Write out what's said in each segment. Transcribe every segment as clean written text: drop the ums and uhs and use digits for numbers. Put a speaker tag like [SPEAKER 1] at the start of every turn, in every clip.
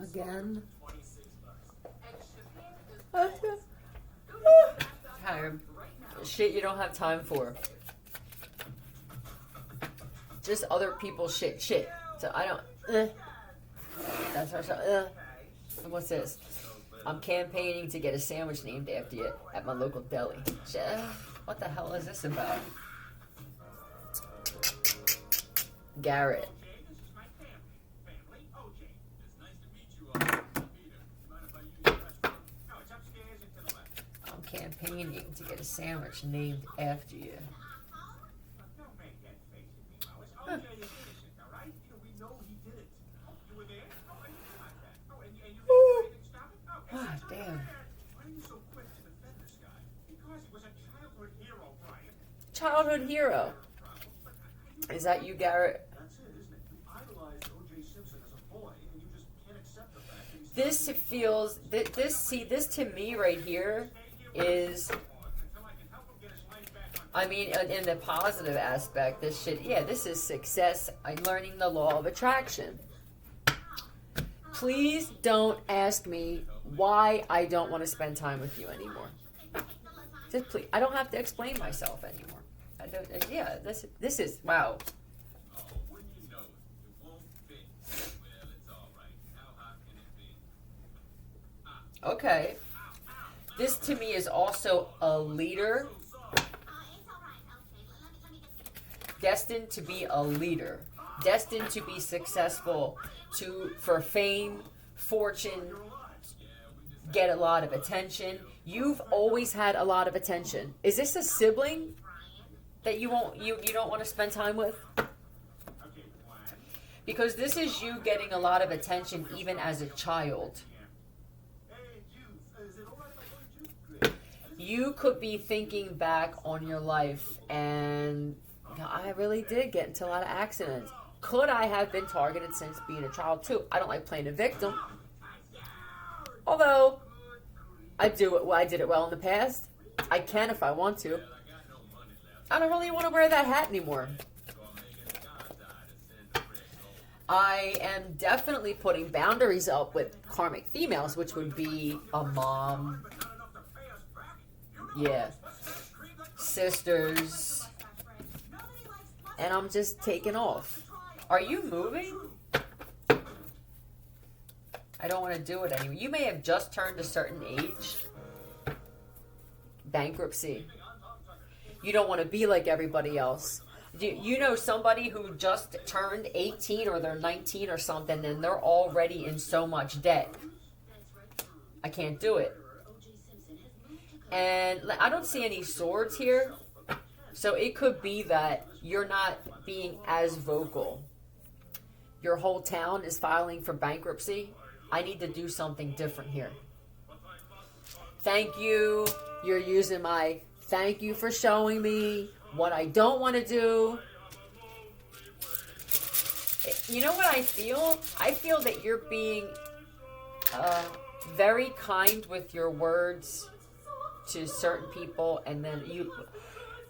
[SPEAKER 1] Again.
[SPEAKER 2] Tired. Shit you don't have time for. Just other people's shit. So I don't. That's our. What's this? I'm campaigning to get a sandwich named after you at my local deli. What the hell is this about? Garrett. I'm campaigning to get a sandwich named after you. Huh. Ah, damn. Childhood hero. Is that you, Garrett? This feels, this to me right here is, I mean, in the positive aspect, this shit, yeah, this is success. I'm learning the law of attraction. Please don't ask me why I don't want to spend time with you anymore. Just please, I don't have to explain myself anymore. I don't. Yeah, this is wow. Okay, this to me is also a leader, destined to be a leader, destined to be successful, for fame, fortune, get a lot of attention. You've always had a lot of attention. Is this a sibling that you don't want to spend time with? Because this is you getting a lot of attention even as a child. You could be thinking back on your life and I really did get into a lot of accidents. Could I have been targeted since being a child too? I don't like playing a victim. Although I did it well in the past. I can if I want to. I don't really want to wear that hat anymore. I am definitely putting boundaries up with karmic females, which would be a mom, yeah, sisters, and I'm just taking off. Are you moving? I don't want to do it anymore. You may have just turned a certain age. Bankruptcy. You don't want to be like everybody else. You know somebody who just turned 18 or they're 19 or something and they're already in so much debt. I can't do it. And I don't see any swords here. So it could be that you're not being as vocal. Your whole town is filing for bankruptcy. I need to do something different here. Thank you. You're using my thank you for showing me what I don't want to do. You know what I feel? I feel that you're being very kind with your words to certain people, and then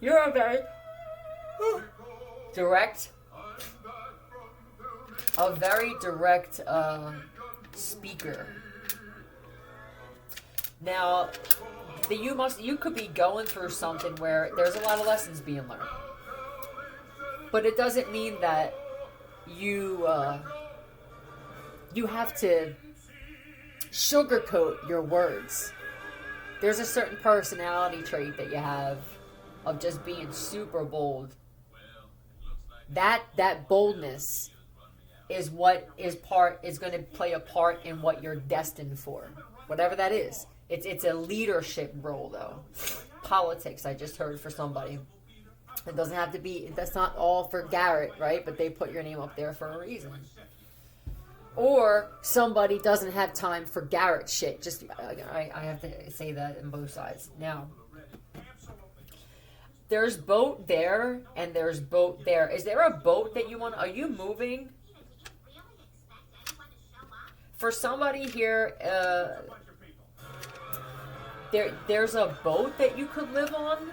[SPEAKER 2] you're a very direct speaker. Now, you could be going through something where there's a lot of lessons being learned, but it doesn't mean that you have to sugarcoat your words. There's a certain personality trait that you have of just being super bold. That boldness is what is going to play a part in what you're destined for, whatever that is. It's a leadership role, though. Politics, I just heard for somebody. It doesn't have to be, that's not all for Garrett, right? But they put your name up there for a reason. Or somebody doesn't have time for Garrett shit. Just, I have to say that in both sides. Now, there's boat there and there's boat there. Is there a boat that you want? Are you moving? For somebody here, there's a boat that you could live on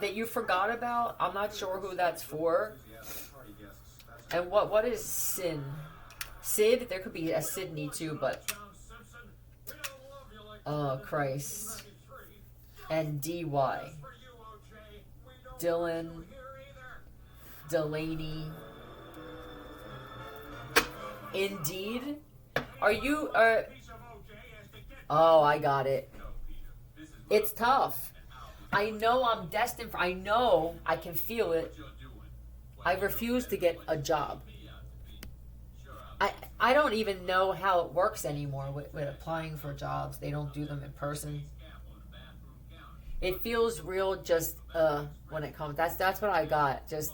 [SPEAKER 2] that you forgot about. I'm not sure who that's for. And what is sin? Sid, there could be a Sydney too, but oh Christ. And DY. Dylan. Delaney. Indeed. Are you oh, I got it. It's tough. I know I'm destined for, I know I can feel it. I refuse to get a job. I don't even know how it works anymore with applying for jobs. They don't do them in person. It feels real just when it comes. That's what I got. Just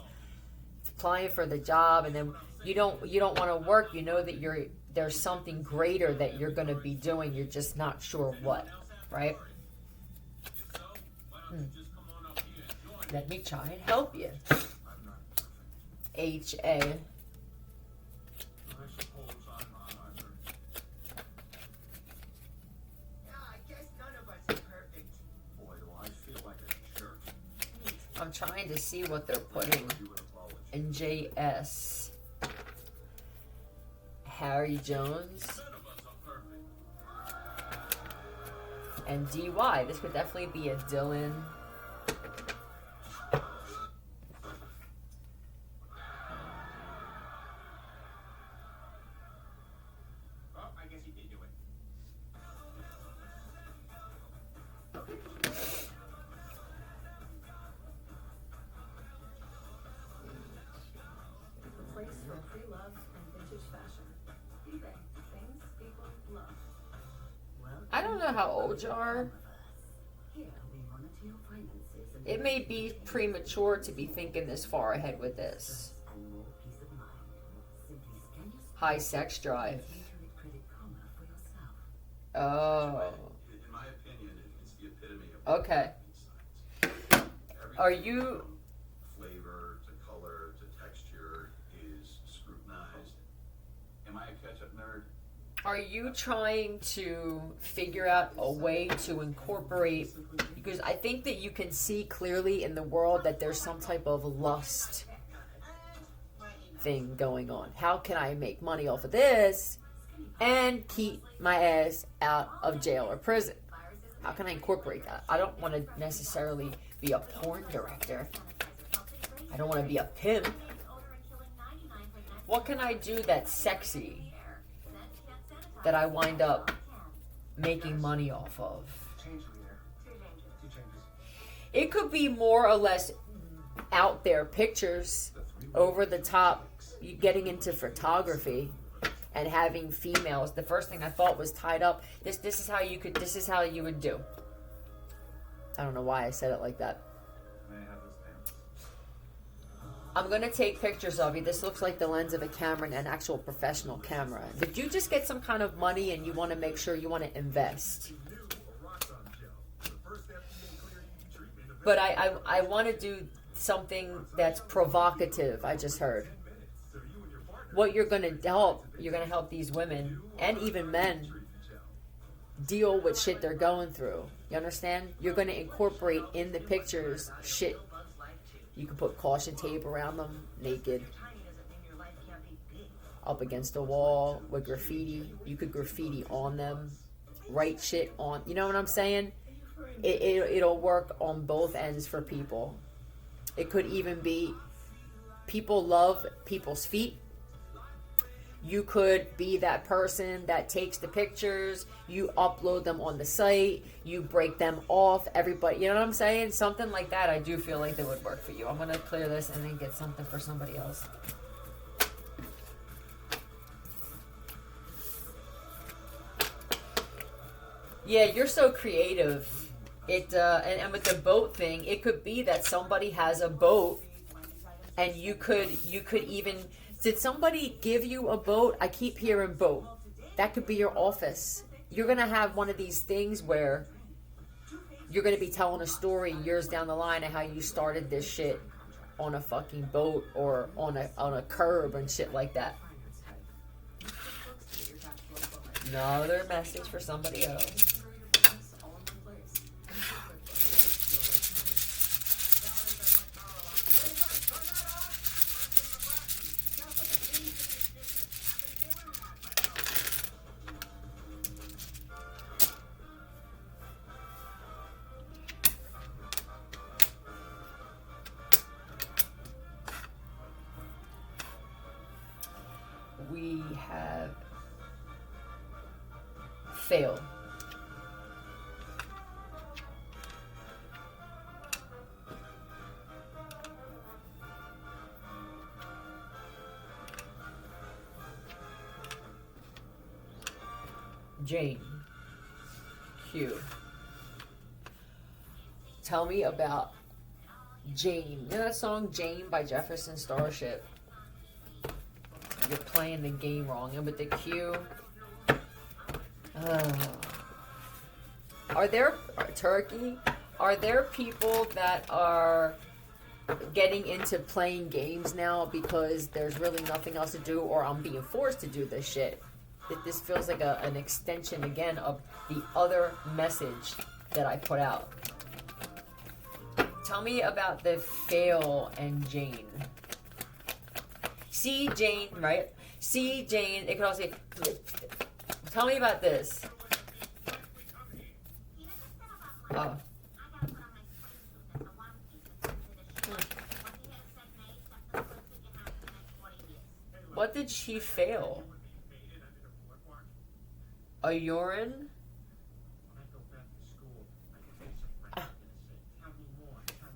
[SPEAKER 2] applying for the job, and then you don't want to work. You know that there's something greater that you're going to be doing. You're just not sure what, right? Let me try and help you. HA. I'm trying to see what they're putting in JS. Harry Jones. And DY. This could definitely be a Dylan. I don't know how old you are. It may be premature to be thinking this far ahead with this. High sex drive. Oh. Okay. Are you...
[SPEAKER 1] Flavor to color to texture is scrutinized. Am I a catch-up nerd?
[SPEAKER 2] Are you trying to figure out a way to incorporate, because I think that you can see clearly in the world that there's some type of lust thing going on. How can I make money off of this and keep my ass out of jail or prison? How can I incorporate that? I don't want to necessarily be a porn director. I don't want to be a pimp. What can I do that's sexy that I wind up making money off of? It could be more or less out there pictures, over the top, getting into photography and having females. The first thing I thought was tied up. This is how you would do. I don't know why I said it like that. I'm going to take pictures of you. This looks like the lens of a camera, an actual professional camera. Did you just get some kind of money and you want to make sure you want to invest? But I want to do something that's provocative, I just heard. What you're going to help these women and even men deal with shit they're going through. You understand? You're going to incorporate in the pictures shit. You can put caution tape around them, naked, up against a wall with graffiti. You could graffiti on them, write shit on. You know what I'm saying? It'll work on both ends for people. It could even be people love people's feet. You could be that person that takes the pictures, you upload them on the site, you break them off, everybody, you know what I'm saying? Something like that, I do feel like that would work for you. I'm going to clear this and then get something for somebody else. Yeah, you're so creative. And with the boat thing, it could be that somebody has a boat and you could even... Did somebody give you a boat? I keep hearing boat. That could be your office. You're going to have one of these things where you're going to be telling a story years down the line of how you started this shit on a fucking boat or on a curb and shit like that. Another message for somebody else. fail. Jane. Q. Tell me about Jane. You know that song Jane by Jefferson Starship? You're playing the game wrong. And with the Q. Are there Turkey? Are there people that are getting into playing games now because there's really nothing else to do, or I'm being forced to do this shit? This feels like an extension again of the other message that I put out. Tell me about the fail and Jane. See Jane, right? See Jane. It could also say, tell me about this. Oh. What did she fail? A urine?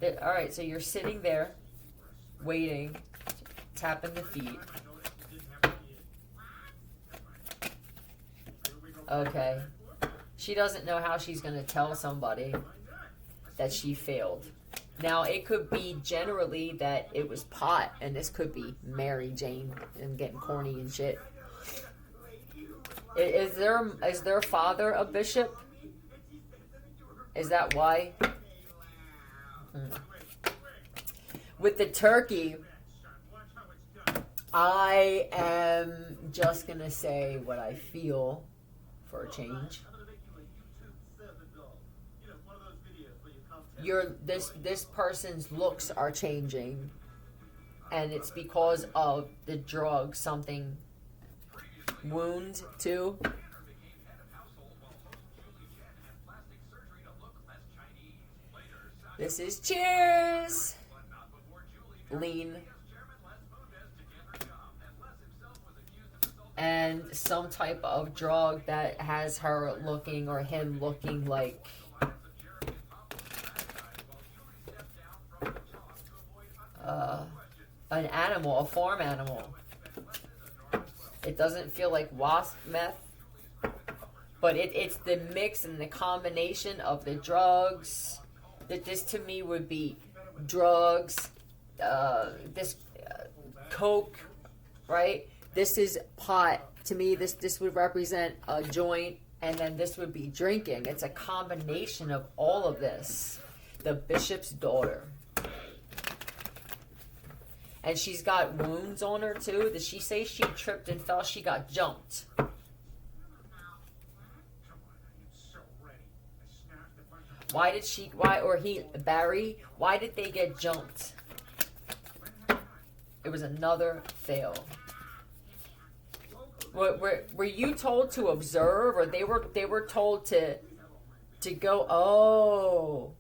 [SPEAKER 2] Alright, so you're sitting there, waiting, tapping the feet. Okay. She doesn't know how she's going to tell somebody that she failed. Now, it could be generally that it was pot, and this could be Mary Jane and getting corny and shit. Is their father a bishop? Is that why? With the turkey, I am just gonna say what I feel for a change. This person's looks are changing, and it's because of the drug. Something wound too. This is cheers. Lean. And some type of drug that has her looking or him looking like an animal, a farm animal. It doesn't feel like wasp meth, but it's the mix and the combination of the drugs. That this to me would be drugs, coke, right? This is pot. To me, this would represent a joint, and then this would be drinking. It's a combination of all of this. The bishop's daughter. And she's got wounds on her too. Did she say she tripped and fell? She got jumped. Why did she, Barry, why did they get jumped? It was another fail. Were you told to observe, or they were told to go? Oh,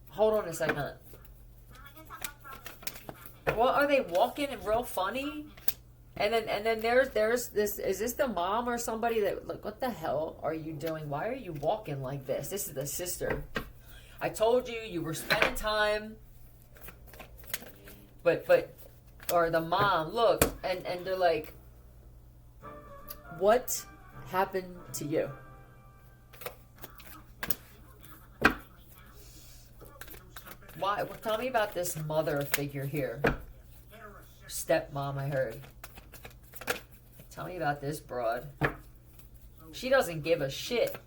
[SPEAKER 2] hold on a second. What are they walking real funny? And then there's this. Is this the mom or somebody that, look, what the hell are you doing? Why are you walking like this? This is the sister. I told you were spending time. But or the mom, look, and they're like, what happened to you? Why? Well, tell me about this mother figure here. Stepmom, I heard. Tell me about this broad. She doesn't give a shit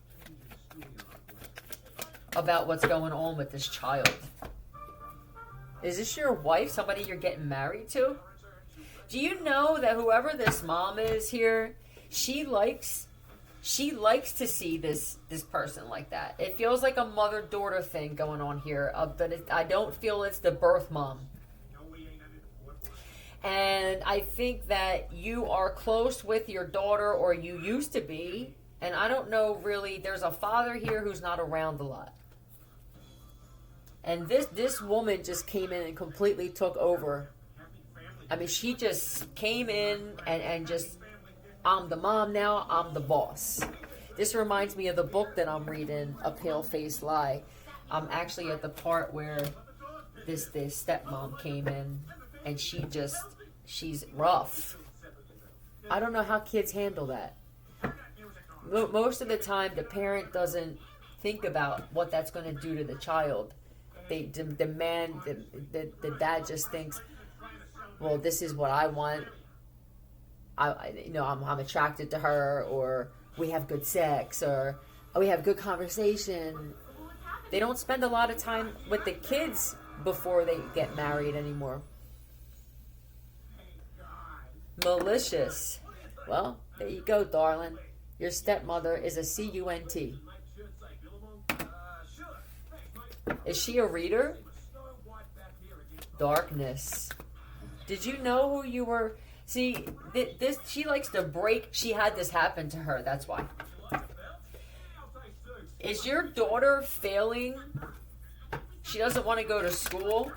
[SPEAKER 2] about what's going on with this child. Is this your wife? Somebody you're getting married to? Do you know that whoever this mom is here, she likes to see this person like that. It feels like a mother-daughter thing going on here, but I don't feel it's the birth mom. And I think that you are close with your daughter, or you used to be. And I don't know really, there's a father here who's not around a lot. And this woman just came in and completely took over. I mean, she just came in and just I'm the mom now, I'm the boss. This reminds me of the book that I'm reading, A Pale-Faced Lie. I'm actually at the part where this stepmom came in, and she's rough. I don't know how kids handle that. Most of the time, the parent doesn't think about what that's going to do to the child. The dad just thinks, well, this is what I want. I'm attracted to her, or we have good sex, or we have good conversation. They don't spend a lot of time with the kids before they get married anymore. Malicious. Well, there you go, darling. Your stepmother is a CUNT. Is she a reader? Darkness. Did you know who you were? See, this she likes to break. She had this happen to her. That's why. Is your daughter failing? She doesn't want to go to school.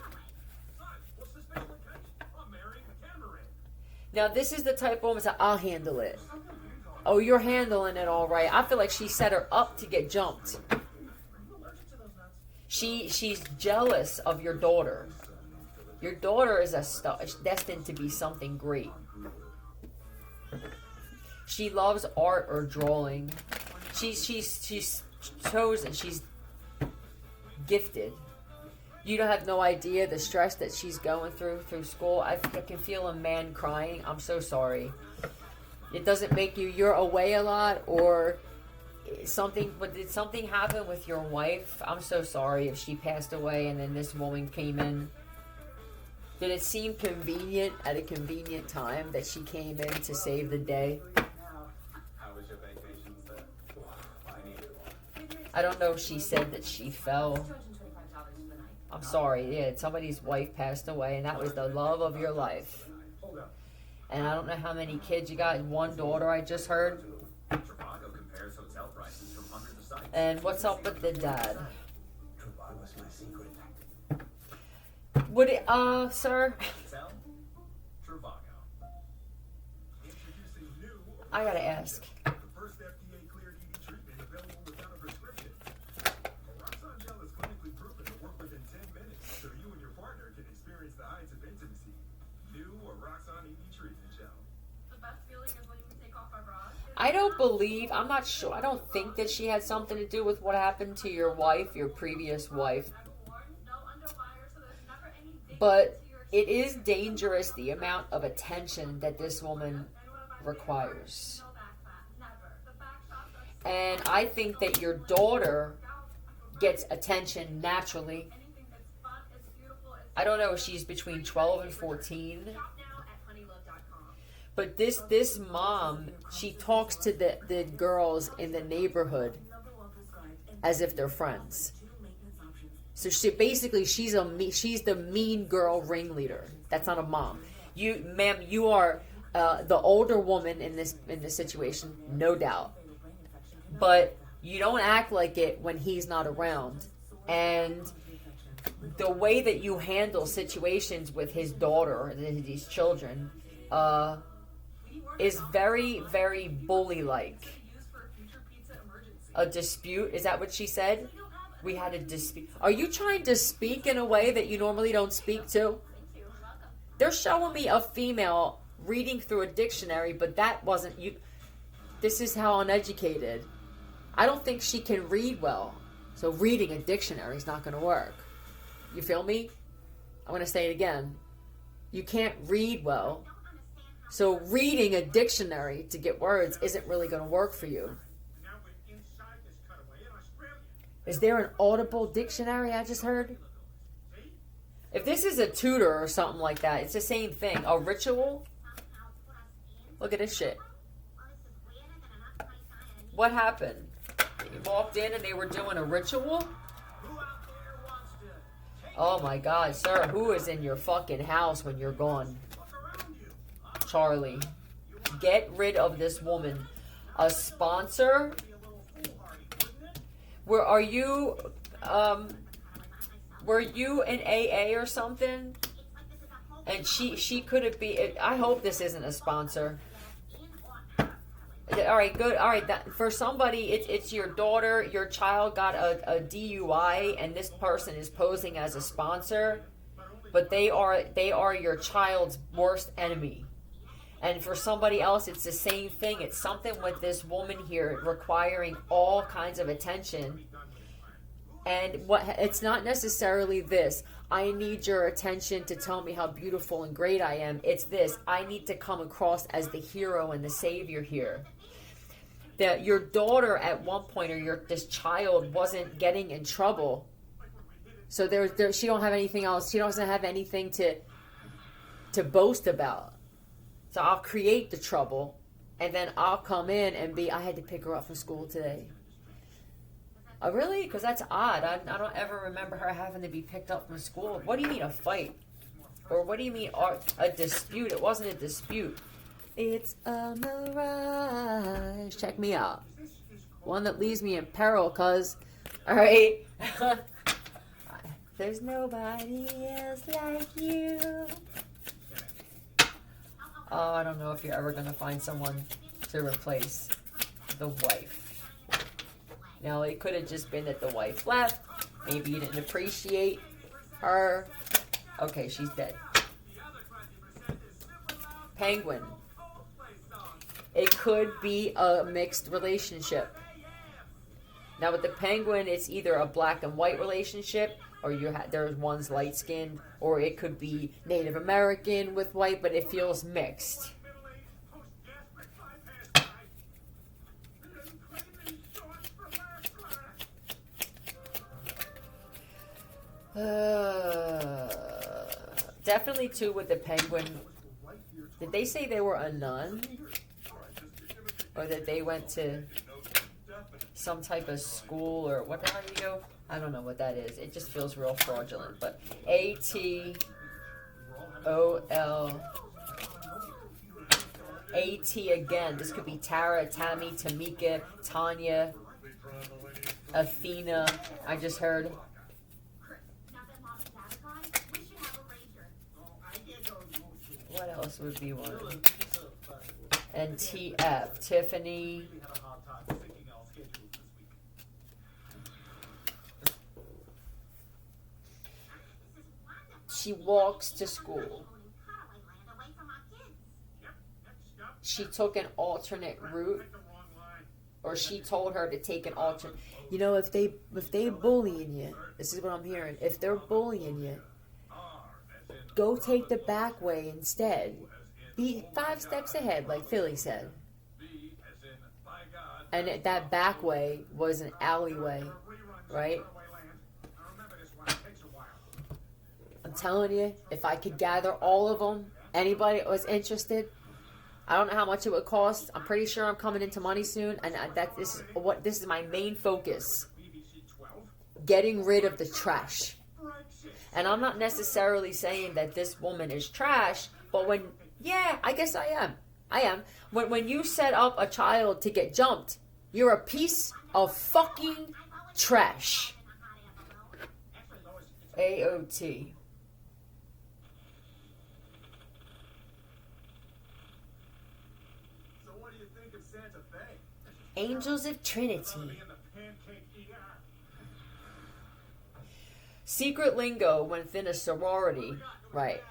[SPEAKER 2] Now, this is the type of woman that I'll handle it. Oh, you're handling it all right. I feel like she set her up to get jumped. She's jealous of your daughter. Your daughter is destined to be something great. She loves art or drawing. She's chosen. She's gifted. You don't have no idea the stress that she's going through school. I can feel a man crying. I'm so sorry. It doesn't make you're away a lot or something, but did something happen with your wife? I'm so sorry if she passed away and then this woman came in. Did it seem convenient at a convenient time that she came in to save the day?
[SPEAKER 1] How was your vacation, sir? I needed one.
[SPEAKER 2] I don't know if she said that she fell. I'm sorry, yeah, somebody's wife passed away and that was the love of your life. And I don't know how many kids you got. One daughter, I just heard.
[SPEAKER 1] Trivago compares hotel prices from hundreds of sites.
[SPEAKER 2] And what's up with the dad?
[SPEAKER 1] Trivago's my secret.
[SPEAKER 2] Would it, sir?
[SPEAKER 1] Tell Trivago. Introducing new.
[SPEAKER 2] I gotta ask.
[SPEAKER 1] The first FDA-cleared ED treatment available without a prescription. Roxane gel is clinically proven to work within 10 minutes, so you and your partner can experience the heights of intimacy. New Roxane ED treatment gel.
[SPEAKER 3] The best feeling is when you can take off our bras.
[SPEAKER 2] I'm not sure, I don't think that she had something to do with what happened to your wife, your previous wife.
[SPEAKER 3] No underwire, so there's never any danger
[SPEAKER 2] But
[SPEAKER 3] to your
[SPEAKER 2] it is dangerous the amount of attention that this woman requires.
[SPEAKER 3] no back fat. Never. The back shots are
[SPEAKER 2] And I think that your daughter gets attention naturally.
[SPEAKER 3] anything that's fun, is beautiful, is
[SPEAKER 2] I don't know if she's between 12 and 14.
[SPEAKER 3] shop now at honeylove.com.
[SPEAKER 2] But this mom, she talks to the girls in the neighborhood as if they're friends. So she's the mean girl ringleader. That's not a mom. Ma'am, you are the older woman in this situation, no doubt. But you don't act like it when he's not around. And the way that you handle situations with his daughter, these children, is very, very bully-like.
[SPEAKER 3] Used for a future pizza emergency.
[SPEAKER 2] A dispute? Is that what she said? We had a dispute. Are you trying to speak in a way that you normally don't speak to? They're showing me a female reading through a dictionary, but that wasn't you. This is how uneducated. I don't think she can read well. So reading a dictionary is not going to work. You feel me? I'm going to say it again. You can't read well. So reading a dictionary to get words isn't really going to work for you. Is there an audible dictionary I just heard? If this is a tutor or something like that, it's the same thing. A ritual? Look at this shit. What happened? You walked in and they were doing a ritual? Oh my God, sir, who is in your fucking house when you're gone? Charlie, get rid of this woman. A sponsor? Were you in AA or something? And she could have been. I hope this isn't a sponsor. All right, good. All right, for somebody, it's your daughter, your child got a DUI, and this person is posing as a sponsor, but they are your child's worst enemy. And for somebody else, it's the same thing. It's something with this woman here requiring all kinds of attention. And it's not necessarily this. I need your attention to tell me how beautiful and great I am. It's this. I need to come across as the hero and the savior here. That your daughter at one point, or this child, wasn't getting in trouble. So she don't have anything else. She doesn't have anything to boast about. So I'll create the trouble, and then I'll come in and I had to pick her up from school today. Oh, really? Because that's odd. I don't ever remember her having to be picked up from school. What do you mean a fight? Or what do you mean a dispute? It wasn't a dispute. It's a mirage. Check me out. One that leaves me in peril, cuz. Alright? There's nobody else like you. Oh, I don't know if you're ever going to find someone to replace the wife. Now, it could have just been that the wife left. Maybe you didn't appreciate her. Okay, she's dead. Penguin. It could be a mixed relationship. Now, with the penguin, it's either a black and white relationship, or there's one's light skinned, or it could be Native American with white, but it feels mixed. Definitely too with the penguin. Did they say they were a nun? Or that they went to some type of school, or what the hell do you go? I don't know what that is. It just feels real fraudulent. But ATOL. AT again. This could be Tara, Tammy, Tamika, Tanya, Athena. I just heard. What else would be one? And TF. Tiffany. She walks to school. She took an alternate route, or she told her to take an alternate. You know, if they bullying you, this is what I'm hearing. If they're bullying you, go take the back way instead. Be 5 steps ahead, like Philly said. And that back way was an alleyway, right? I'm telling you, if I could gather all of them, anybody that was interested, I don't know how much it would cost. I'm pretty sure I'm coming into money soon, and this is my main focus. Getting rid of the trash. And I'm not necessarily saying that this woman is trash, but I guess I am. I am. When you set up a child to get jumped, you're a piece of fucking trash. AOT. Angels of Trinity. Secret lingo within a sorority. Right.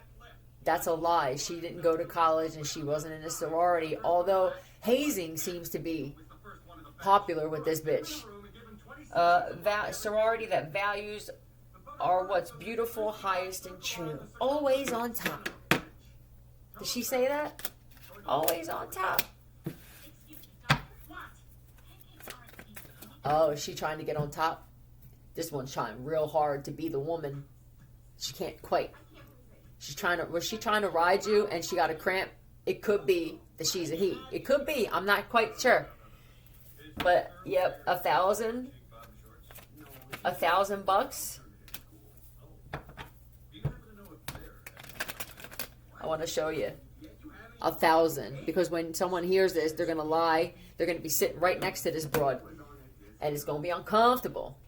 [SPEAKER 2] That's a lie. She didn't go to college and she wasn't in a sorority. Although hazing seems to be popular with this bitch. Sorority that values are what's beautiful, highest, and true. Always on top. Did she say that? Always on top. Oh, is she trying to get on top? This one's trying real hard to be the woman. She can't quite. Was she trying to ride you and she got a cramp? It could be that she's a he. It could be. I'm not quite sure. But, yep, $1,000. $1,000. I want to show you. 1,000. Because when someone hears this, they're going to lie. They're going to be sitting right next to this broad. And it's going to be uncomfortable.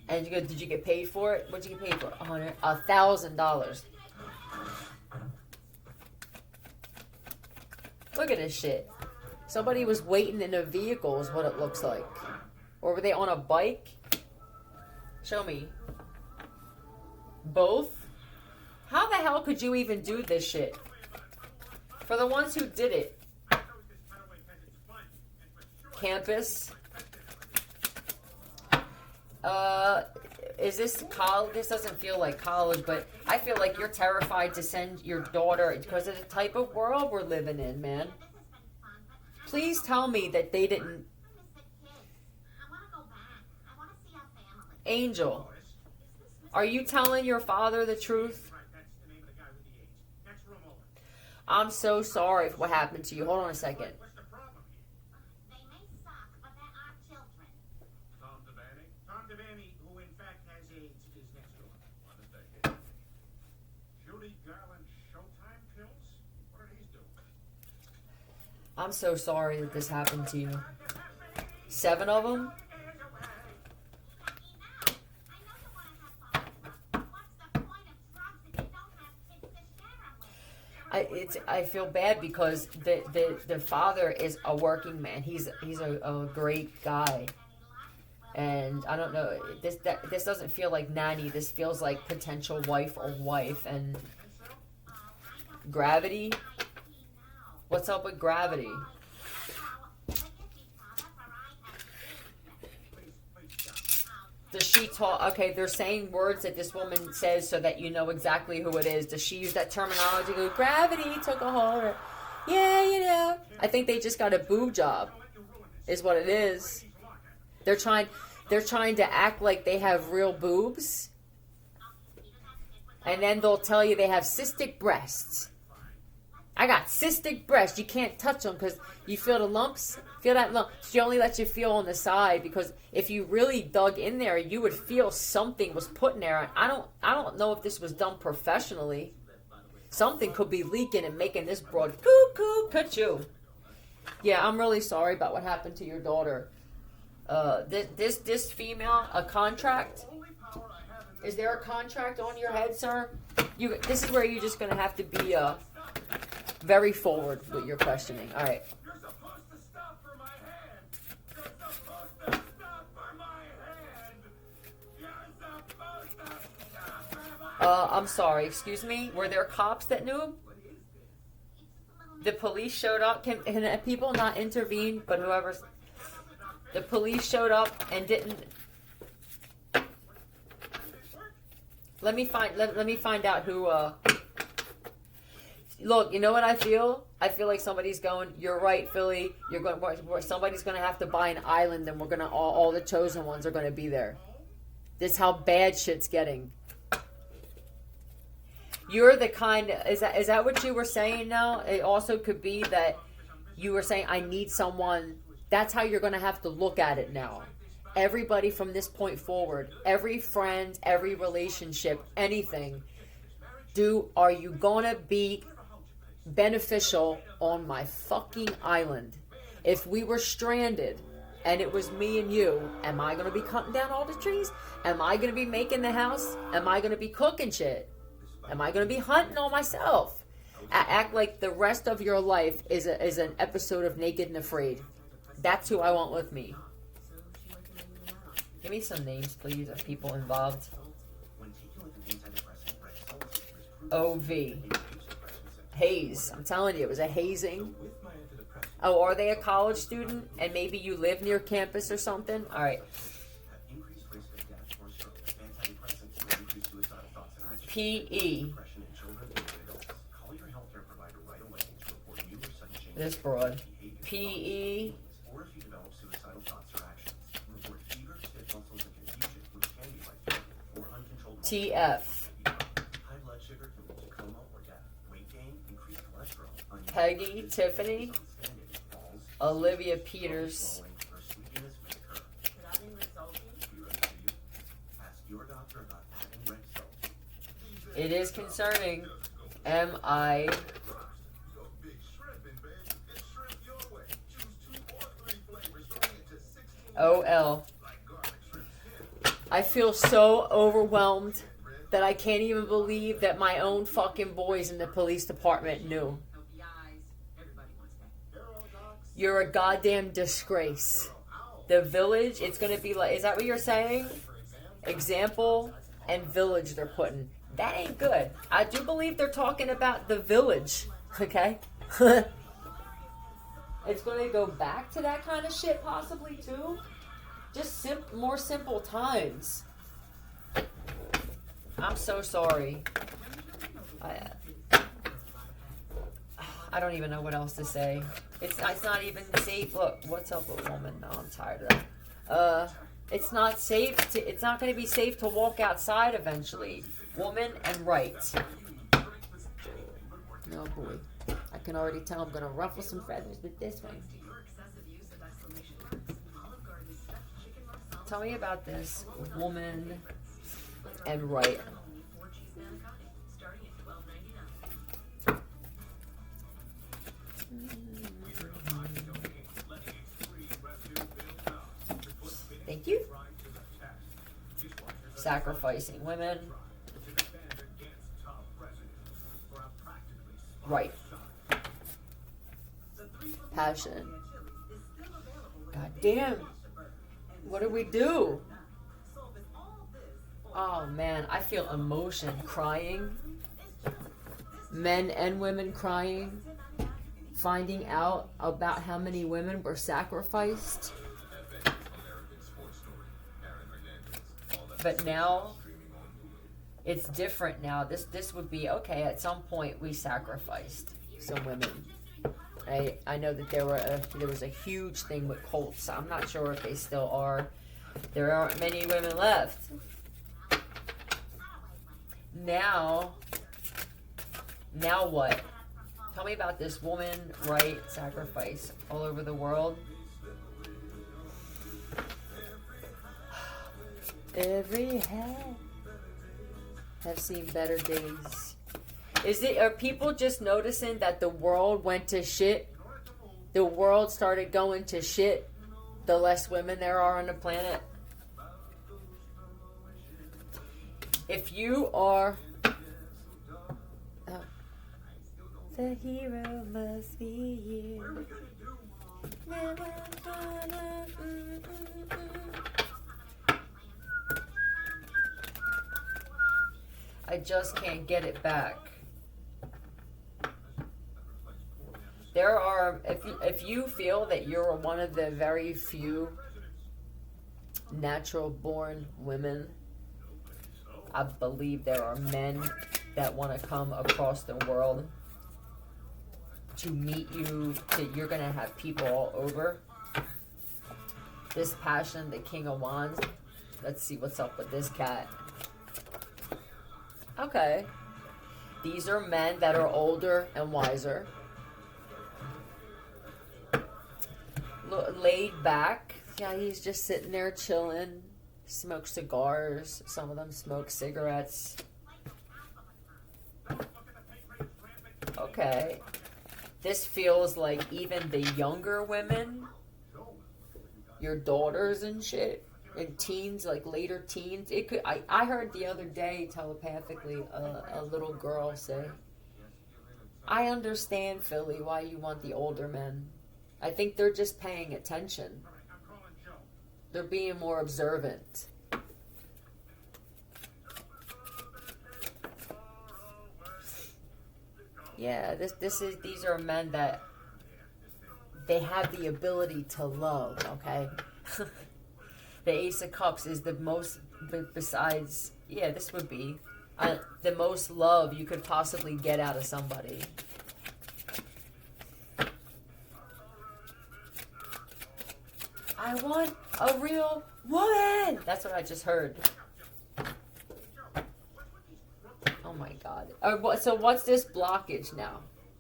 [SPEAKER 2] And you go, did you get paid for it? What'd you get paid for? $1,000. Look at this shit. Somebody was waiting in a vehicle is what it looks like. Or were they on a bike? Show me. Both? How the hell could you even do this shit? For the ones who did it. Campus. Is this college? This doesn't feel like college, but I feel like you're terrified to send your daughter because of the type of world we're living in, man. Please tell me that they didn't. Angel, are you telling your father the truth? I'm so sorry for what happened to you. Hold on a second. I'm so sorry that this happened to you. 7 of them? I feel bad because the father is a working man. He's a great guy, and I don't know, this doesn't feel like nanny. This feels like potential wife or wife. And Gravity. What's up with Gravity? Does she talk? Okay, they're saying words that this woman says so that you know exactly who it is. Does she use that terminology? Go, Gravity took a hold. Or, yeah, you know. I think they just got a boob job, is what it is. They're trying to act like they have real boobs, and then they'll tell you they have cystic breasts. I got cystic breasts. You can't touch them because you feel the lumps. Feel that lump. She only lets you feel on the side because if you really dug in there, you would feel something was put in there. I don't know if this was done professionally. Something could be leaking and making this broad cuckoo cuckoo. Yeah, I'm really sorry about what happened to your daughter. This female, a contract. Is there a contract on your head, sir? This is where you're just gonna have to be very forward with your questioning. All right.
[SPEAKER 1] You're supposed to stop for my hand. You're supposed to stop for my hand. You're supposed to stop for my
[SPEAKER 2] I'm sorry. Excuse me. Were there cops that knew him? The police showed up. Can people not intervene? But whoever's... The police showed up and didn't... Let me find out who... Look, you know what I feel? I feel like somebody's going, you're right, Philly. Somebody's going to have to buy an island, and we're going to, all the chosen ones are going to be there. This is how bad shit's getting. You're the kind, is that what you were saying now? It also could be that you were saying, I need someone. That's how you're going to have to look at it now. Everybody from this point forward, every friend, every relationship, anything. Are you going to be beneficial on my fucking island? If we were stranded and it was me and you, am I going to be cutting down all the trees? Am I going to be making the house? Am I going to be cooking shit? Am I going to be hunting on myself? Act like the rest of your life is an episode of Naked and Afraid. That's who I want with me. Give me some names, please, of people involved. OV. Haze. I'm telling you, it was a hazing. Oh, are they a college student? And maybe you live near campus or something? All right. PE. This broad. PE. TF. Peggy, Tiffany, Olivia Peters. It is concerning. M.I. O.L. I feel so overwhelmed that I can't even believe that my own fucking boys in the police department knew. You're a goddamn disgrace. The village, it's going to be like, is that what you're saying? Example and village they're putting. That ain't good. I do believe they're talking about the village. Okay? It's going to go back to that kind of shit possibly too. Just more simple times. I'm so sorry. I don't even know what else to say. It's not even safe. Look, what's up with woman? No, I'm tired of that. It's not safe. It's not going to be safe to walk outside eventually. Woman and rights. No boy. I can already tell I'm going to ruffle some feathers with this one. Tell me about this woman and right. Thank you. Sacrificing women. Right. Passion. God damn. What do we do? Oh man, I feel emotion. Crying. Men and women crying. Finding out about how many women were sacrificed. But now it's different now. This would be okay. At some point, we sacrificed some women. I know that there was a huge thing with cults. I'm not sure if they still are. There aren't many women left. Now what? Tell me about this woman right sacrifice all over the world. Every head have seen better days. Are people just noticing that the world went to shit? The world started going to shit the less women there are on the planet. If you are the hero must be you. I just can't get it back. There are, if you feel that you're one of the very few natural born women, I believe there are men that want to come across the world to meet you. You're going to have people all over. This passion, the King of Wands. Let's see what's up with this cat. Okay. These are men that are older and wiser. Laid back. Yeah, he's just sitting there chilling. Smoke cigars. Some of them smoke cigarettes. Okay. This feels like even the younger women, your daughters and shit, and teens, like later teens. It could. I heard the other day telepathically a little girl say, "I understand, Philly, why you want the older men. I think they're just paying attention. They're being more observant." Yeah, these are men that they have the ability to love, okay? The Ace of Cups is the most, besides, yeah, this would be the most love you could possibly get out of somebody. I want a real woman! That's what I just heard. Oh my god. So what's this blockage now?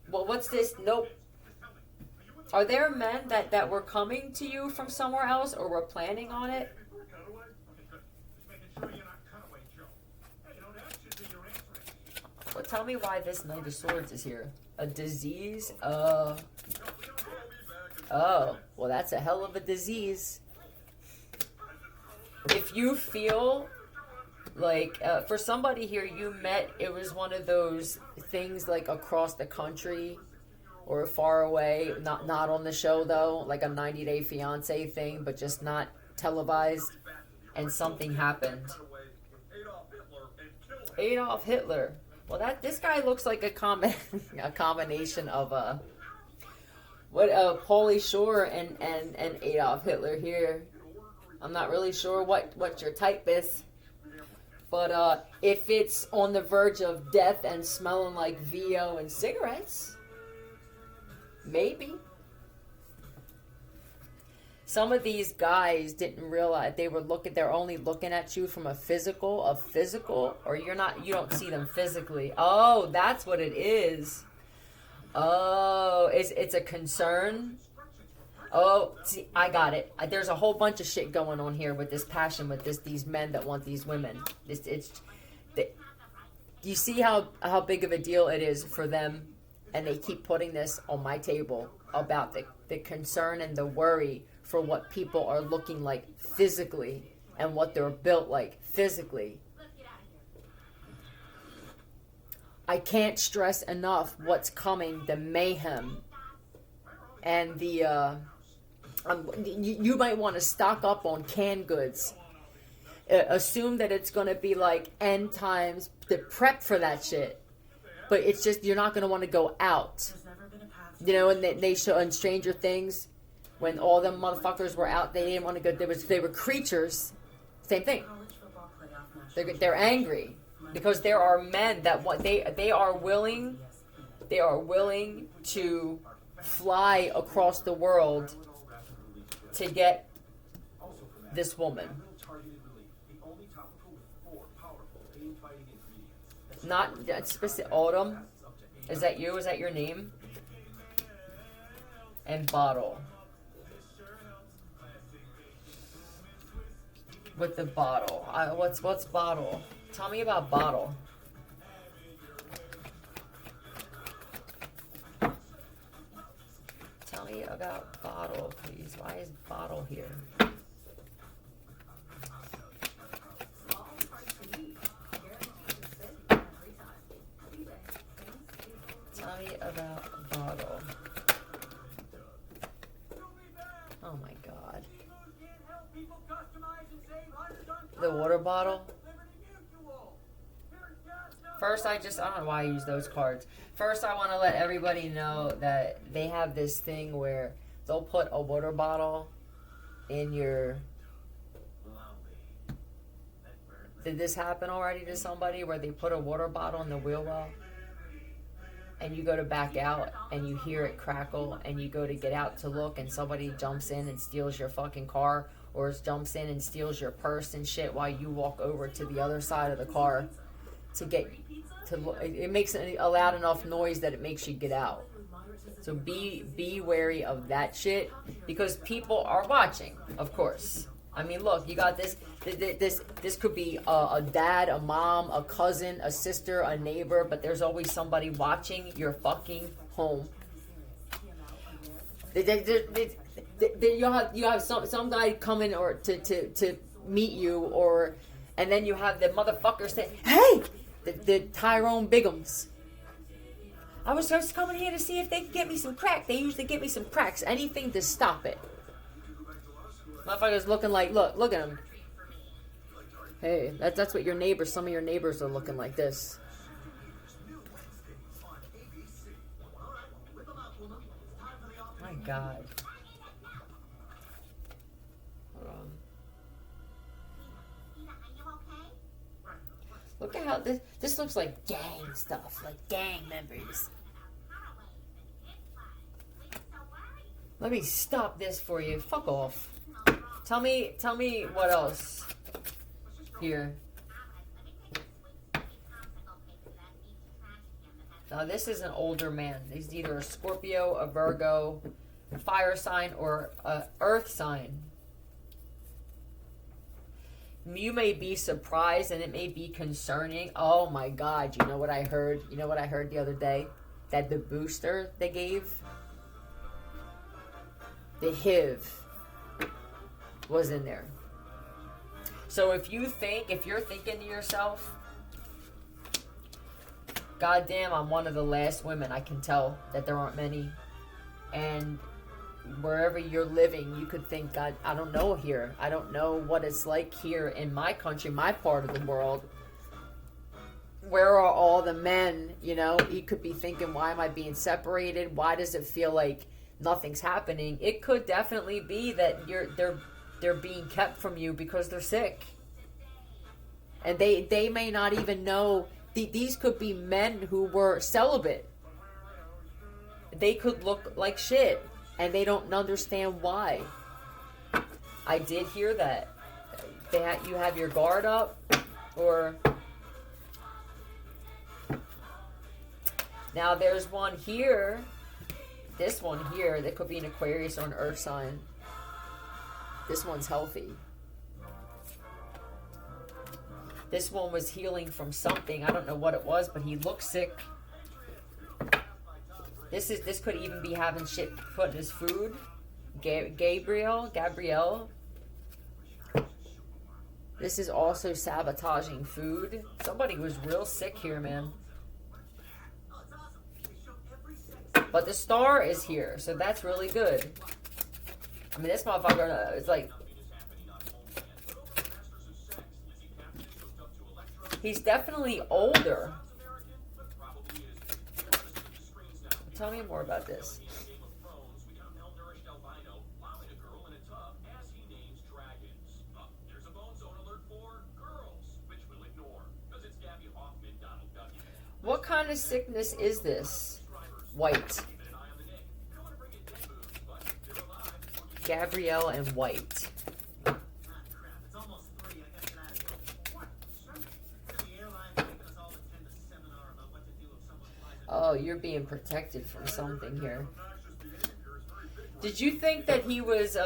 [SPEAKER 2] Well, what's this? Nope. Are there men that were coming to you from somewhere else or were planning on it? Well, tell me why this Knight of Swords is here. A disease? Oh, well, that's a hell of a disease. If you feel like, for somebody here, you met, it was one of those things like across the country or far away, not on the show though, like a 90 Day Fiance thing, but just not televised, and something happened. Adolf Hitler. Well, this guy looks like a combination of Pauly Shore and Adolf Hitler here. I'm not really sure what your type is, but if it's on the verge of death and smelling like VO and cigarettes, maybe. Some of these guys didn't realize they're only looking at you from a physical, or you don't see them physically. Oh, that's what it is. Oh, it's a concern. Oh, see, I got it. There's a whole bunch of shit going on here with this passion, with these men that want these women. You see how big of a deal it is for them, and they keep putting this on my table about the concern and the worry for what people are looking like physically and what they're built like physically. I can't stress enough what's coming, the mayhem, and the you might want to stock up on canned goods. Assume that it's going to be like end times, to prep for that shit. But it's just, you're not going to want to go out. You know, and they show in Stranger Things, when all them motherfuckers were out, they didn't want to go. They were creatures. Same thing. They're angry because there are men that want, they are willing to fly across the world to get this woman. Not specific. Autumn, is that you? Is that your name? And bottle. With the bottle. What's bottle? Tell me about bottle. Tell me about bottle, please. Why is bottle here? Tell me about bottle. Oh my god. The water bottle? First, I don't know why I use those cards. First, I want to let everybody know that they have this thing where they'll put a water bottle in your... Did this happen already to somebody where they put a water bottle in the wheel well? And you go to back out and you hear it crackle and you go to get out to look and somebody jumps in and steals your fucking car, or jumps in and steals your purse and shit while you walk over to the other side of the car to get to look. It makes a loud enough noise that it makes you get out. So be wary of that shit because people are watching, of course. I mean, look, you got this could be a dad, a mom, a cousin, a sister, a neighbor, but there's always somebody watching your fucking home. You have some guy coming or to meet you, and then you have the motherfucker say, "Hey, the Tyrone Biggums. I was just coming here to see if they could get me some crack. They usually get me some cracks. Anything to stop it." Motherfucker's looking like, look at him. Hey, that's what your neighbors, some of your neighbors are looking like this. My God. Hold on. Look at how this looks like gang stuff, like gang members. Let me stop this for you. Fuck off. Tell me what else here. Now this is an older man. He's either a Scorpio, a Virgo, a fire sign, or a earth sign. You may be surprised and it may be concerning. Oh my God, you know what I heard? You know what I heard the other day? That the booster they gave, the HIV was in there. So if you're thinking to yourself, goddamn, I'm one of the last women. I can tell that there aren't many. And wherever you're living, you could think, God, I don't know here. I don't know what it's like here in my country, my part of the world. Where are all the men? You know, you could be thinking, why am I being separated? Why does it feel like nothing's happening? It could definitely be that they're being kept from you because they're sick. And they may not even know. These could be men who were celibate. They could look like shit, and they don't understand why. I did hear that. You have your guard up, or... Now there's one here. This one here, that could be an Aquarius or an Earth sign. This one's healthy. This one was healing from something. I don't know what it was, but he looked sick. This could even be having shit put in his food. Gabrielle. This is also sabotaging food. Somebody was real sick here, man. But the star is here, so that's really good. I mean, this motherfucker is like... He's definitely older. Tell me more about this. What kind of sickness is this? White. Gabrielle and White. Oh, you're being protected from something here. Did you think that he was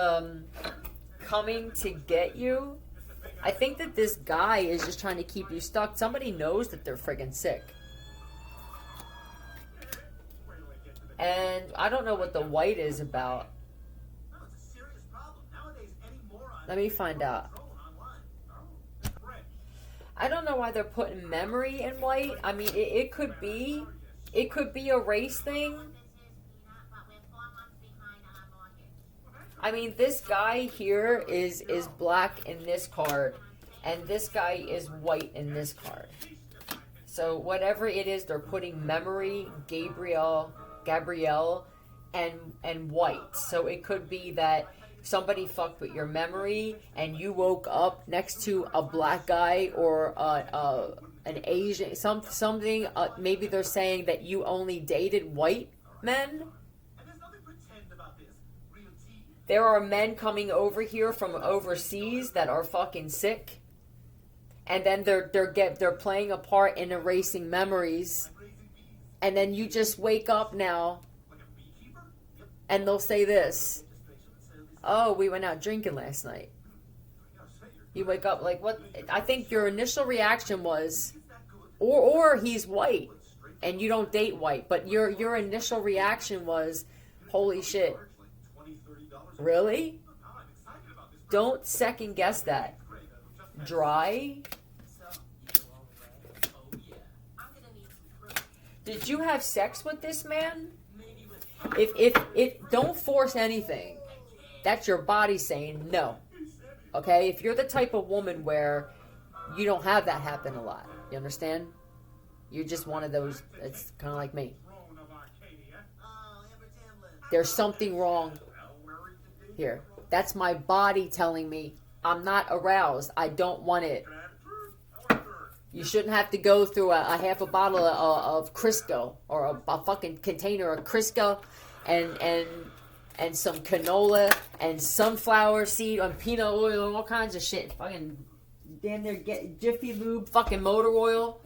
[SPEAKER 2] coming to get you? I think that this guy is just trying to keep you stuck. Somebody knows that they're friggin' sick. And I don't know what the white is about. Let me find out. I don't know why they're putting memory in white. I mean, it could be a race thing. I mean, this guy here is black in this card, and this guy is white in this card. So whatever it is, they're putting memory, Gabrielle, and white. So it could be that somebody fucked with your memory, and you woke up next to a black guy or an Asian, something. Maybe they're saying that you only dated white men. There are men coming over here from overseas that are fucking sick, and then they're playing a part in erasing memories, and then you just wake up now, and they'll say this: "Oh, we went out drinking last night." You wake up like, what? I think your initial reaction was, or he's white, and you don't date white, but your initial reaction was, holy shit. Really? Don't second guess that. Dry? Did you have sex with this man? If don't force anything. That's your body saying no. Okay? If you're the type of woman where you don't have that happen a lot. You understand? You're just one of those. It's kind of like me. There's something wrong here. That's my body telling me I'm not aroused. I don't want it. You shouldn't have to go through a half a bottle of Crisco or a fucking container of Crisco and some canola and sunflower seed and peanut oil and all kinds of shit. Fucking damn near get Jiffy Lube, fucking motor oil.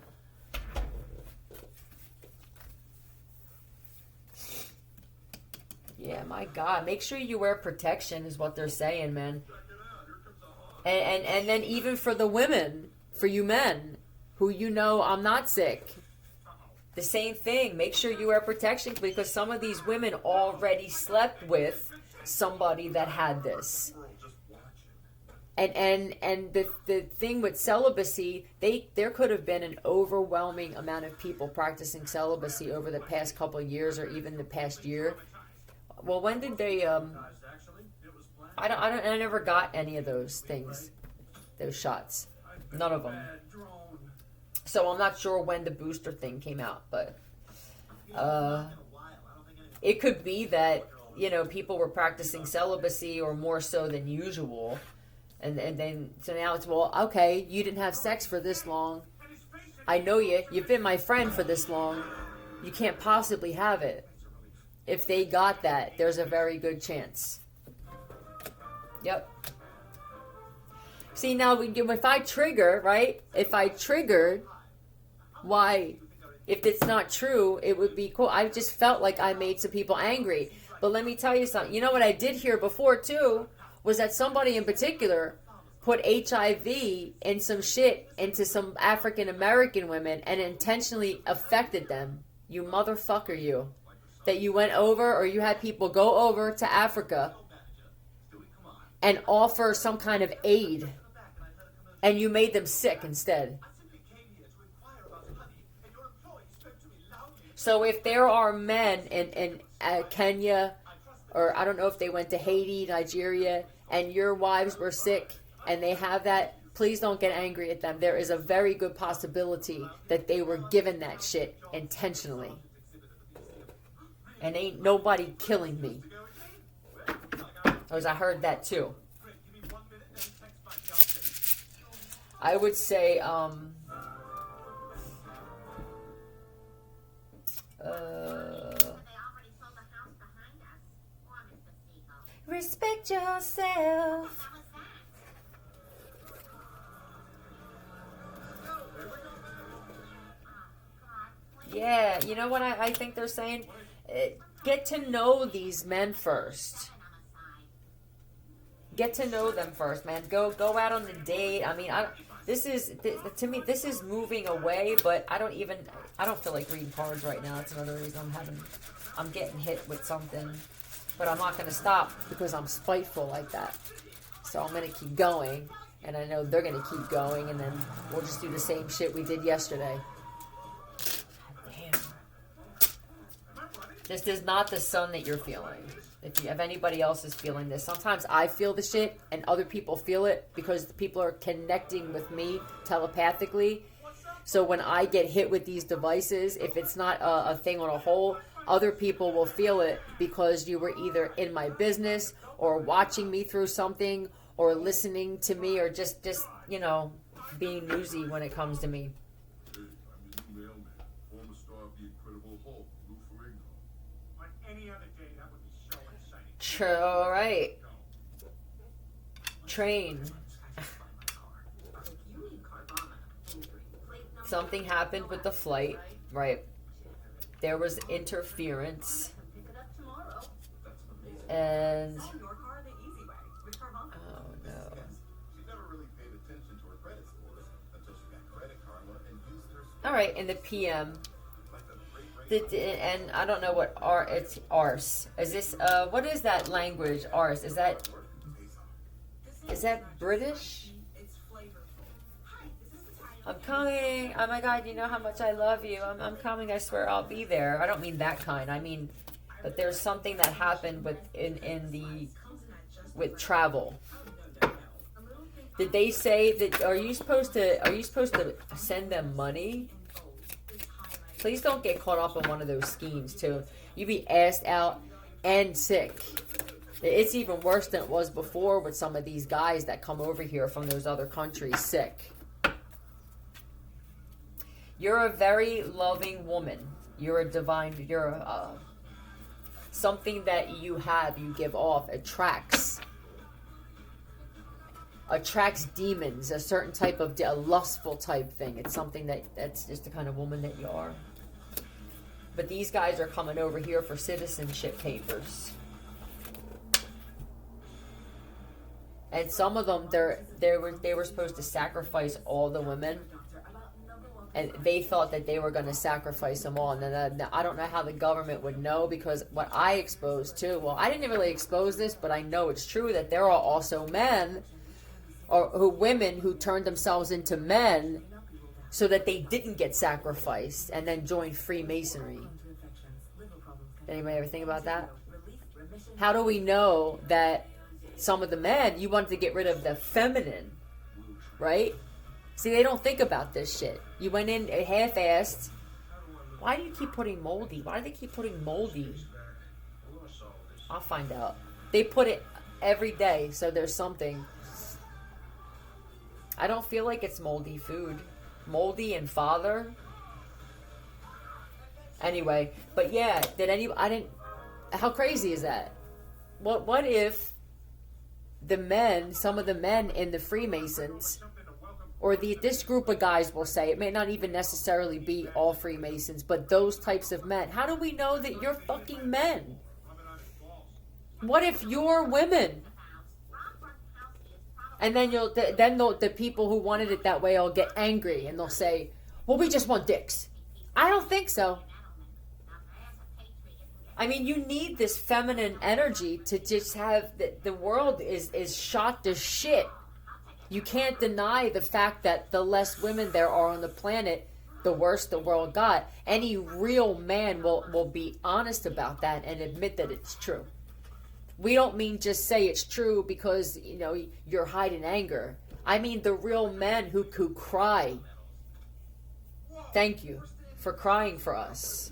[SPEAKER 2] Yeah, my God. Make sure you wear protection is what they're saying, man. And then even for the women, for you men, who you know I'm not sick, the same thing. Make sure you wear protection because some of these women already slept with somebody that had this. And the thing with celibacy, there could have been an overwhelming amount of people practicing celibacy over the past couple of years or even the past year. Well, when did they I never got any of those things, those shots. None of them. So I'm not sure when the booster thing came out, but it could be that, people were practicing celibacy or more so than usual. And then, so now it's, well, okay, you didn't have sex for this long. I know you. You've been my friend for this long. You can't possibly have it. If they got that, there's a very good chance. Yep. See, now, if I trigger, right? If I triggered, why? If it's not true, it would be cool. I just felt like I made some people angry. But let me tell you something. You know what I did hear before, too? Was that somebody in particular put HIV and some shit into some African American women and intentionally affected them. You motherfucker, you. That you went over, or you had people go over to Africa and offer some kind of aid, and you made them sick instead. So if there are men in Kenya, or I don't know if they went to Haiti, Nigeria, and your wives were sick and they have that, please don't get angry at them. There is a very good possibility that they were given that shit intentionally. And ain't nobody killing me. Because I heard that too. I would say, respect yourself. Yeah, you know what I think they're saying? Get to know these men first. Get to know them first, man. Go out on a date. I mean, to me, this is moving away, but I don't feel like reading cards right now. That's another reason I'm getting hit with something. But I'm not going to stop because I'm spiteful like that. So I'm going to keep going. And I know they're going to keep going. And then we'll just do the same shit we did yesterday. Damn. This is not the sun that you're feeling. If anybody else is feeling this. Sometimes I feel the shit and other people feel it because people are connecting with me telepathically. So when I get hit with these devices, if it's not a thing on a whole, other people will feel it because you were either in my business or watching me through something or listening to me or just being newsy when it comes to me. All right. Train. Something happened with the flight, right? There was interference. And oh no. All right, in the PM. And I don't know what it's arse. Is this what is that language? Arse. Is that British? I'm coming. Oh my God, you know how much I love you. I'm coming. I swear I'll be there. I don't mean that kind. I mean, but there's something that happened with travel. Did they say that? Are you supposed to send them money? Please don't get caught up in one of those schemes too. You be asked out and sick. It's even worse than it was before with some of these guys that come over here from those other countries sick. You're a very loving woman. You're a divine. You're something that you give off attracts demons, a certain type of a lustful type thing. It's something that's just the kind of woman that you are. But these guys are coming over here for citizenship papers. And some of them, they were supposed to sacrifice all the women. And they thought that they were going to sacrifice them all. And then I don't know how the government would know, because what I exposed too, well, I didn't really expose this, but I know it's true that there are also men or who women who turned themselves into men so that they didn't get sacrificed and then joined Freemasonry. Anybody ever think about that? How do we know that some of the men, you wanted to get rid of the feminine, right? See, they don't think about this shit. You went in half-assed. Why do you keep putting moldy? Why do they keep putting moldy? I'll find out. They put it every day, so there's something. I don't feel like it's moldy food. Moldy and father. Anyway, but yeah, how crazy is that? What if some of the men in the Freemasons, or this group of guys will say, it may not even necessarily be all Freemasons, but those types of men, how do we know that you're fucking men? What if you're women? And then the people who wanted it that way will get angry and they'll say, well, we just want dicks. I don't think so. I mean, you need this feminine energy to just have the world is shot to shit. You can't deny the fact that the less women there are on the planet, the worse the world got. Any real man will be honest about that and admit that it's true. We don't mean just say it's true because, you're hiding anger. I mean the real men who cry. Thank you for crying for us.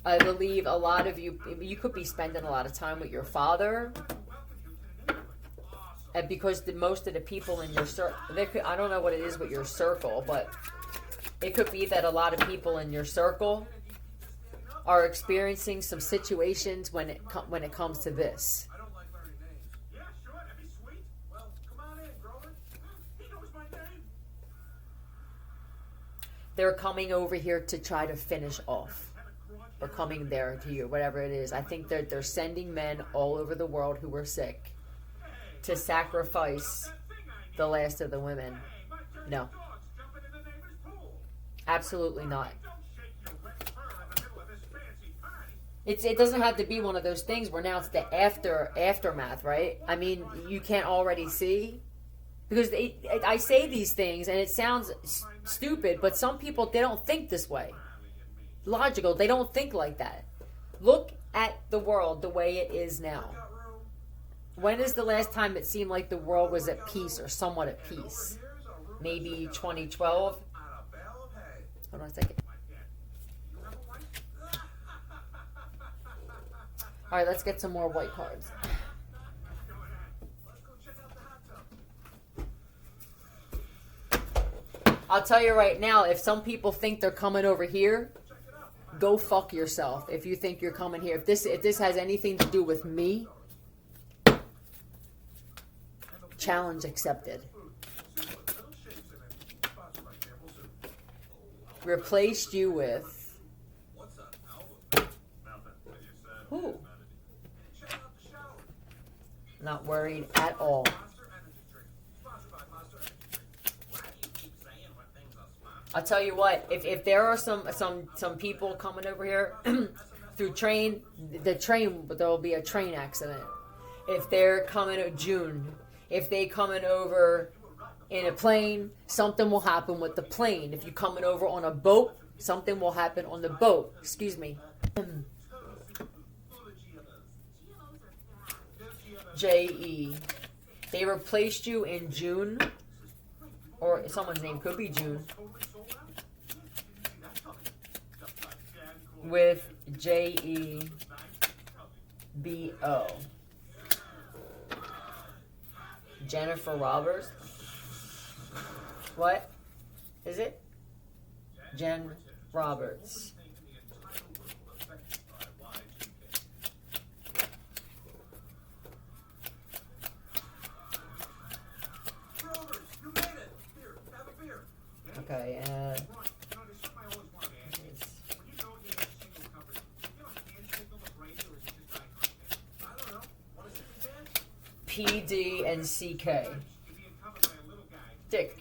[SPEAKER 2] I believe a lot of you could be spending a lot of time with your father. And because most of the people in your circle, I don't know what it is with your circle, but it could be that a lot of people in your circle are experiencing some situations when it comes to this.
[SPEAKER 1] I don't like learning names. Yeah, sure, that'd be sweet. Well, come on in, Grover. He knows my name.
[SPEAKER 2] They're coming over here to try to finish off. Or coming there to you, whatever it is. I think they're sending men all over the world who are sick to sacrifice the last of the women. No. Absolutely not. It doesn't have to be one of those things where now it's the aftermath, right? I mean, you can't already see. Because I say these things and it sounds stupid, but some people, they don't think this way. Logical, they don't think like that. Look at the world the way it is now. When is the last time it seemed like the world was at peace or somewhat at peace? Maybe 2012? Hold on a second. Alright, let's get some more white cards. I'll tell you right now, if some people think they're coming over here, go fuck yourself. If you think you're coming here. If this has anything to do with me, challenge accepted. Replaced you with who? Not worried at all. I'll tell you what, if there are some people coming over here through train, there will be a train accident. If they're coming in June, if they coming over in a plane, something will happen with the plane. If you're coming over on a boat, something will happen on the boat. Excuse me. J.E. They replaced you in June, or someone's name could be June, with J-E-B-O. Jennifer Roberts. What is it? Jen Roberts. Okay, P-D and C-K. Dick.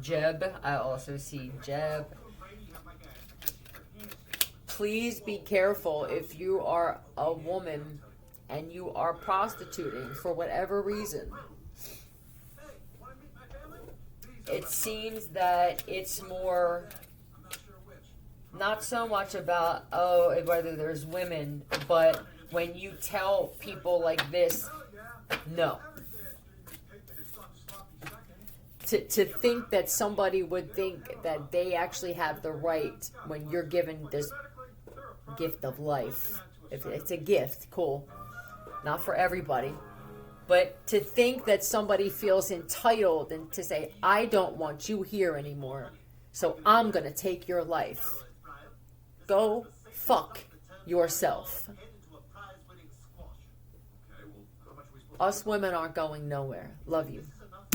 [SPEAKER 2] Jeb. I also see Jeb. please be careful if you are a woman and you are prostituting for whatever reason. It seems that it's more, not so much about, whether there's women, but when you tell people like this, no. To think that somebody would think that they actually have the right when you're given this gift of life. If it's a gift, cool. Not for everybody. But to think that somebody feels entitled and to say, I don't want you here anymore, so I'm going to take your life. Go fuck yourself. Us women aren't going nowhere. Love you.